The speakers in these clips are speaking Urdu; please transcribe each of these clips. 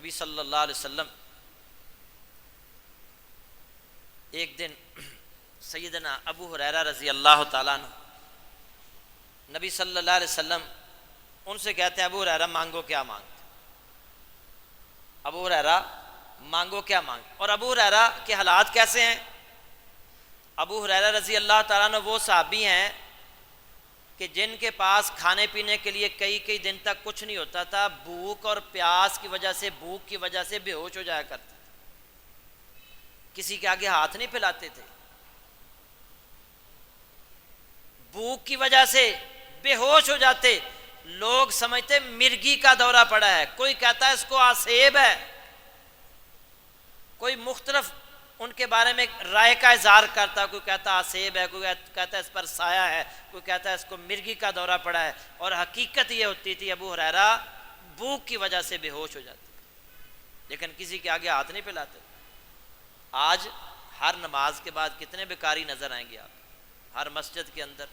نبی صلی اللہ علیہ وسلم ایک دن سیدنا ابو ہریرہ رضی اللہ تعالیٰ عنہ نبی صلی اللہ علیہ وسلم ان سے کہتے ہیں ابو ہریرہ مانگو کیا مانگتے، ابو ہریرہ مانگو کیا مانگتے. اور ابو ہریرہ کے حالات کیسے ہیں؟ ابو ہریرہ رضی اللہ تعالیٰ عنہ وہ صحابی ہیں کہ جن کے پاس کھانے پینے کے لیے کئی دن تک کچھ نہیں ہوتا تھا، بھوک اور پیاس کی وجہ سے، بھوک کی وجہ سے بے ہوش ہو جایا کرتے تھے، کسی کے آگے ہاتھ نہیں پھیلاتے تھے، بھوک کی وجہ سے بے ہوش ہو جاتے. لوگ سمجھتے مرگی کا دورہ پڑا ہے، کوئی کہتا ہے اس کو آسیب ہے، کوئی مختلف ان کے بارے میں رائے کا اظہار کرتا، کوئی کہتا آسیب ہے، کوئی کہتا اس پر سایہ ہے، کوئی کہتا ہے اس کو مرگی کا دورہ پڑا ہے. اور حقیقت یہ ہوتی تھی ابو ہریرہ بھوک کی وجہ سے بے ہوش ہو جاتے لیکن کسی کے آگے ہاتھ نہیں پھیلاتے. آج ہر نماز کے بعد کتنے بیکاری نظر آئیں گے آپ، ہر مسجد کے اندر،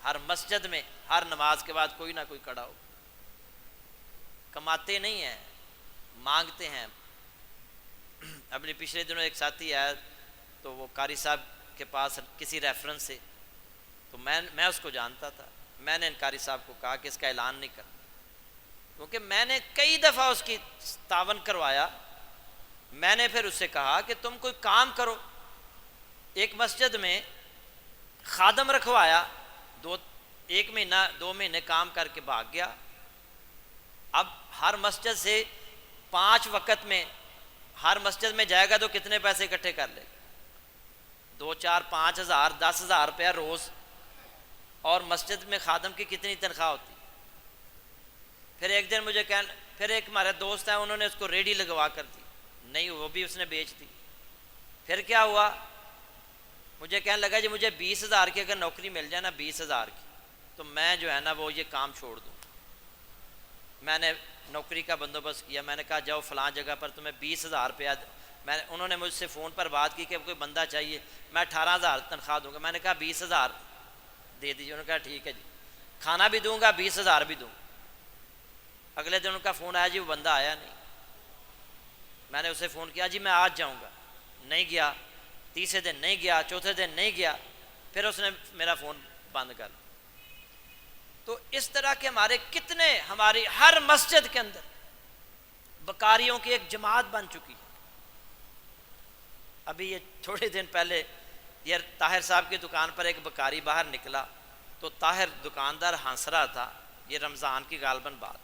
ہر مسجد میں ہر نماز کے بعد کوئی نہ کوئی کھڑا ہو. کماتے نہیں ہیں، مانگتے ہیں. اپنے پچھلے دنوں ایک ساتھی آیا تو وہ قاری صاحب کے پاس کسی ریفرنس سے، تو میں اس کو جانتا تھا. میں نے ان قاری صاحب کو کہا کہ اس کا اعلان نہیں کرنا، کیونکہ میں نے کئی دفعہ اس کی تعاون کروایا. میں نے پھر اس سے کہا کہ تم کوئی کام کرو. ایک مسجد میں خادم رکھوایا، ایک مہینہ 2 مہینے کام کر کے بھاگ گیا. اب ہر مسجد سے 5 وقت میں ہر مسجد میں جائے گا تو کتنے پیسے اکٹھے کر لے گا؟ 2 4 5 ہزار 10 ہزار روپیہ روز. اور مسجد میں خادم کی کتنی تنخواہ ہوتی؟ پھر ایک دن مجھے پھر ایک ہمارے دوست ہیں، انہوں نے اس کو ریڈی لگوا کر دی، نہیں وہ بھی اس نے بیچ دی. پھر کیا ہوا؟ مجھے کہنے لگا جی مجھے 20,000 کی اگر نوکری مل جائے نا، 20,000 کی، تو میں جو ہے نا وہ یہ کام چھوڑ دوں. میں نے نوکری کا بندوبست کیا. میں نے کہا جاؤ فلاں جگہ پر تمہیں 20,000 روپیہ. انہوں نے مجھ سے فون پر بات کی کہ کوئی بندہ چاہیے، میں 18,000 تنخواہ دوں گا. میں نے کہا 20,000 دے دیجیے. انہوں نے کہا ٹھیک ہے جی، کھانا بھی دوں گا 20,000 بھی دوں. اگلے دن ان کا فون آیا، جی وہ بندہ آیا نہیں. میں نے اسے فون کیا، جی میں آج جاؤں گا، نہیں گیا. تیسرے دن نہیں گیا، چوتھے دن نہیں گیا. پھر اس نے میرا فون بند کر. تو اس طرح کے ہماری ہر مسجد کے اندر بکاریوں کی ایک جماعت بن چکی. ابھی یہ تھوڑے دن پہلے یہ طاہر صاحب کی دکان پر ایک بکاری باہر نکلا تو طاہر دکاندار ہنس رہا تھا. یہ رمضان کی غالباً بات،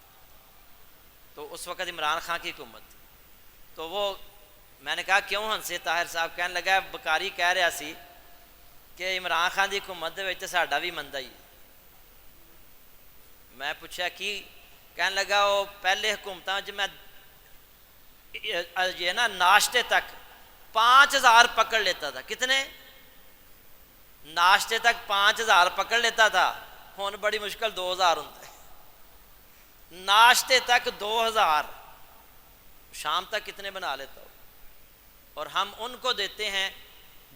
تو اس وقت عمران خان کی حکومت تھی. تو وہ میں نے کہا کیوں ہنسے؟ طاہر صاحب کہنے لگا بکاری کہہ رہا سی کہ عمران خان کی حکومت دے وچ تے ساڈا بھی مندہ ہی. میں پوچھا کی؟ کہنے لگا وہ پہلے حکومتاں جو میں یہ نا ناشتے تک 5,000 پکڑ لیتا تھا. کتنے؟ ناشتے تک 5,000 پکڑ لیتا تھا. ہن بڑی مشکل 2,000 ہوتا ہے. ناشتے تک 2,000، شام تک کتنے بنا لیتا ہو؟ اور ہم ان کو دیتے ہیں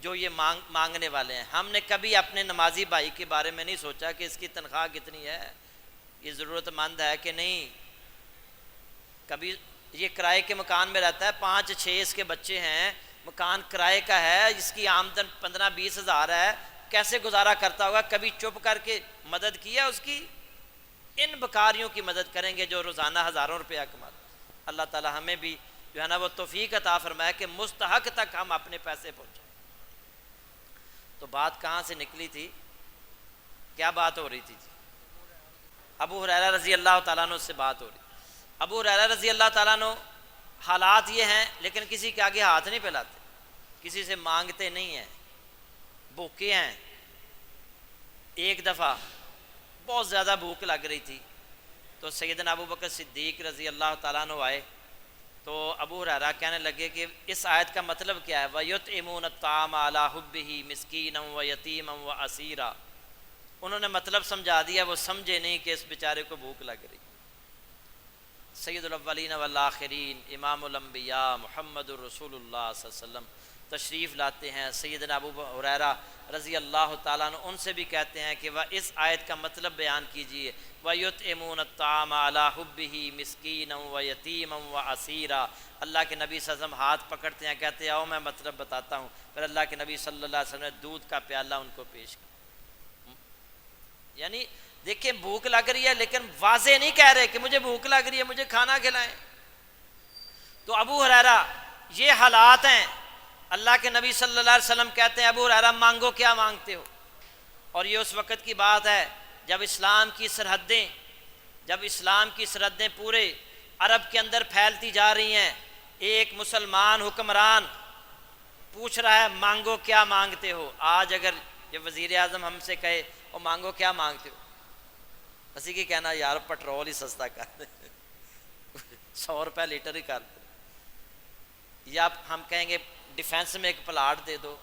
جو یہ مانگنے والے ہیں. ہم نے کبھی اپنے نمازی بھائی کے بارے میں نہیں سوچا کہ اس کی تنخواہ کتنی ہے، یہ ضرورت مند ہے کہ نہیں. کبھی یہ کرائے کے مکان میں رہتا ہے، 5 6 اس کے بچے ہیں، مکان کرائے کا ہے، اس کی آمدن 15-20 ہزار ہے، کیسے گزارا کرتا ہوگا؟ کبھی چپ کر کے مدد کیا اس کی؟ ان بکاریوں کی مدد کریں گے جو روزانہ ہزاروں روپیہ کماتے. اللہ تعالی ہمیں بھی جو ہے نا وہ توفیق عطا فرمائے کہ مستحق تک ہم اپنے پیسے پہنچائیں. تو بات کہاں سے نکلی تھی؟ کیا بات ہو رہی تھی جی؟ ابو ہریرہ رضی اللہ تعالیٰ عنہ سے بات ہو رہی. ابو ہریرہ رضی اللہ تعالیٰ عنہ حالات یہ ہیں لیکن کسی کے آگے ہاتھ نہیں پھیلاتے، کسی سے مانگتے نہیں ہیں، بھوکے ہیں. ایک دفعہ بہت زیادہ بھوک لگ رہی تھی تو سیدنا ابو بکر صدیق رضی اللہ تعالیٰ عنہ آئے. تو ابو ہریرہ کہنے لگے کہ اس آیت کا مطلب کیا ہے؟ وَيُطْعِمُونَ الطَّعَامَ عَلَىٰ حُبِّهِ مِسْكِينًا وَيَتِيمًا وَأَسِيرًا. انہوں نے مطلب سمجھا دیا، وہ سمجھے نہیں کہ اس بیچارے کو بھوک لگ رہی. سید الاولین والآخرین، امام الانبیاء، محمد الرسول اللہ صلی اللہ علیہ وسلم تشریف لاتے ہیں سیدنا ابو ہریرہ رضی اللہ تعالیٰ عنہ، ان سے بھی کہتے ہیں کہ وہ اس آیت کا مطلب بیان کیجئے، وَيُطْعِمُونَ الطَّعَامَ عَلَىٰ حُبِّهِ مِسْكِينًا وَيَتِيمًا وَأَسِيرًا۔ اللہ کے نبی صلی اللہ علیہ وسلم ہاتھ پکڑتے ہیں، کہتے ہیں آؤ میں مطلب بتاتا ہوں، پھر اللہ کے نبی صلی اللہ علیہ وسلم نے دودھ کا پیالہ ان کو پیش کیا۔ یعنی دیکھیں بھوک لگ رہی ہے لیکن واضح نہیں کہہ رہے کہ مجھے بھوک لگ رہی ہے مجھے کھانا کھلائیں۔ تو ابو ہریرہ یہ حالات ہیں، اللہ کے نبی صلی اللہ علیہ وسلم کہتے ہیں ابو ہریرہ مانگو کیا مانگتے ہو؟ اور یہ اس وقت کی بات ہے جب اسلام کی سرحدیں پورے عرب کے اندر پھیلتی جا رہی ہیں، ایک مسلمان حکمران پوچھ رہا ہے مانگو کیا مانگتے ہو۔ آج اگر یہ وزیر اعظم ہم سے کہے اور مانگو کیا مانگتے ہو، اسی کی کہنا یار پٹرول ہی سستا کر دے 100 روپے لیٹر ہی کر دے، یا ہم کہیں گے ڈیفینس میں ایک پلاٹ دے دو،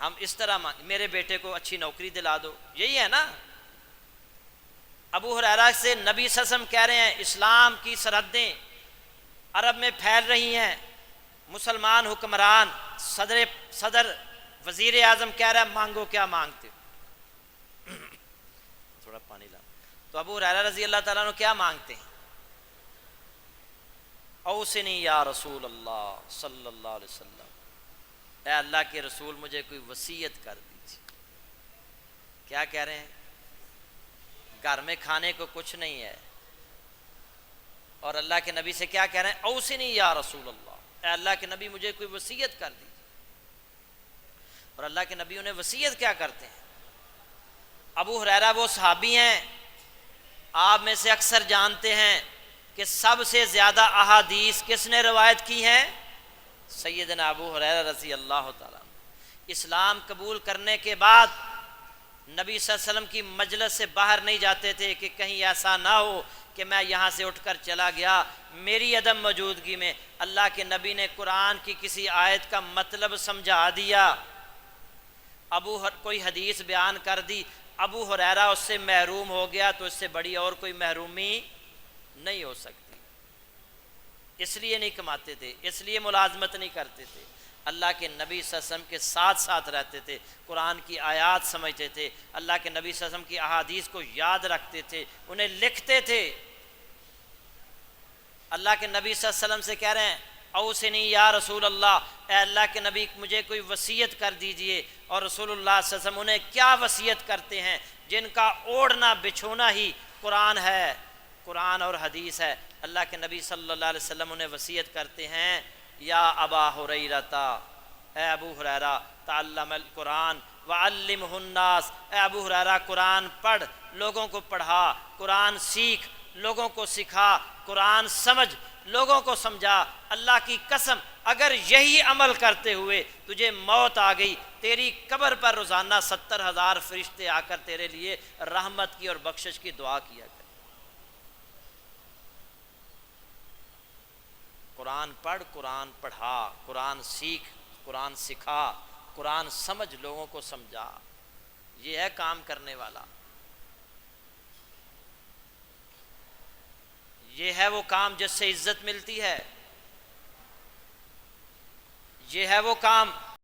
ہم اس طرح میرے بیٹے کو اچھی نوکری دلا دو، یہی ہے نا۔ ابو ہریرہ سے نبی صلی اللہ علیہ وسلم کہہ رہے ہیں اسلام کی سرحدیں عرب میں پھیل رہی ہیں، مسلمان حکمران صدر وزیر اعظم کہہ رہا ہے مانگو کیا مانگتے ہو؟ تھوڑا پانی لا۔ تو ابو ہریرہ رضی اللہ تعالیٰ عنہ کیا مانگتے ہیں؟ اوصنی یا رسول اللہ صلی اللہ علیہ وسلم، اے اللہ کے رسول مجھے کوئی وصیت کر دیجیے۔ کیا کہہ رہے ہیں؟ گھر میں کھانے کو کچھ نہیں ہے، اور اللہ کے نبی سے کیا کہہ رہے ہیں؟ اوصنی یا رسول اللہ، اے اللہ کے نبی مجھے کوئی وصیت کر دیجیے۔ اور اللہ کے نبی انہیں وصیت کیا کرتے ہیں؟ ابو ہریرہ وہ صحابی ہیں آپ میں سے اکثر جانتے ہیں کہ سب سے زیادہ احادیث کس نے روایت کی ہیں؟ سیدنا ابو ہریرہ رضی اللہ تعالیٰ عنہ۔ اسلام قبول کرنے کے بعد نبی صلی اللہ علیہ وسلم کی مجلس سے باہر نہیں جاتے تھے کہ کہیں ایسا نہ ہو کہ میں یہاں سے اٹھ کر چلا گیا، میری عدم موجودگی میں اللہ کے نبی نے قرآن کی کسی آیت کا مطلب سمجھا دیا، کوئی حدیث بیان کر دی، ابو ہریرہ اس سے محروم ہو گیا تو اس سے بڑی اور کوئی محرومی نہیں ہو سکتی۔ اس لیے نہیں کماتے تھے، اس لیے ملازمت نہیں کرتے تھے، اللہ کے نبی صلی اللہ علیہ وسلم کے ساتھ رہتے تھے، قرآن کی آیات سمجھتے تھے، اللہ کے نبی صلی اللہ علیہ وسلم کی احادیث کو یاد رکھتے تھے، انہیں لکھتے تھے۔ اللہ کے نبی صلی اللہ علیہ وسلم سے کہہ رہے ہیں اوصنی یا رسول اللہ، اے اللہ کے نبی مجھے کوئی وصیت کر دیجئے۔ اور رسول اللہ صلی اللہ علیہ وسلم انہیں کیا وصیت کرتے ہیں؟ جن کا اوڑھنا بچھونا ہی قرآن ہے، قرآن اور حدیث ہے۔ اللہ کے نبی صلی اللہ علیہ وسلم انہیں وصیت کرتے ہیں یا ابا ہریرہ، اے ابو ہریرہ تعلم القرآن وعلمہ الناس، اے ابو ہریرہ قرآن پڑھ، لوگوں کو پڑھا، قرآن سیکھ، لوگوں کو سکھا، قرآن سمجھ، لوگوں کو سمجھا۔ اللہ کی قسم اگر یہی عمل کرتے ہوئے تجھے موت آ گئی، تیری قبر پر روزانہ 70,000 فرشتے آ کر تیرے لیے رحمت کی اور بخشش کی دعا کیا کریں۔ قرآن پڑھ، قرآن پڑھا، قرآن سیکھ، قرآن سکھا، قرآن سمجھ، لوگوں کو سمجھا، یہ ہے کام کرنے والا، یہ ہے وہ کام جس سے عزت ملتی ہے، یہ ہے وہ کام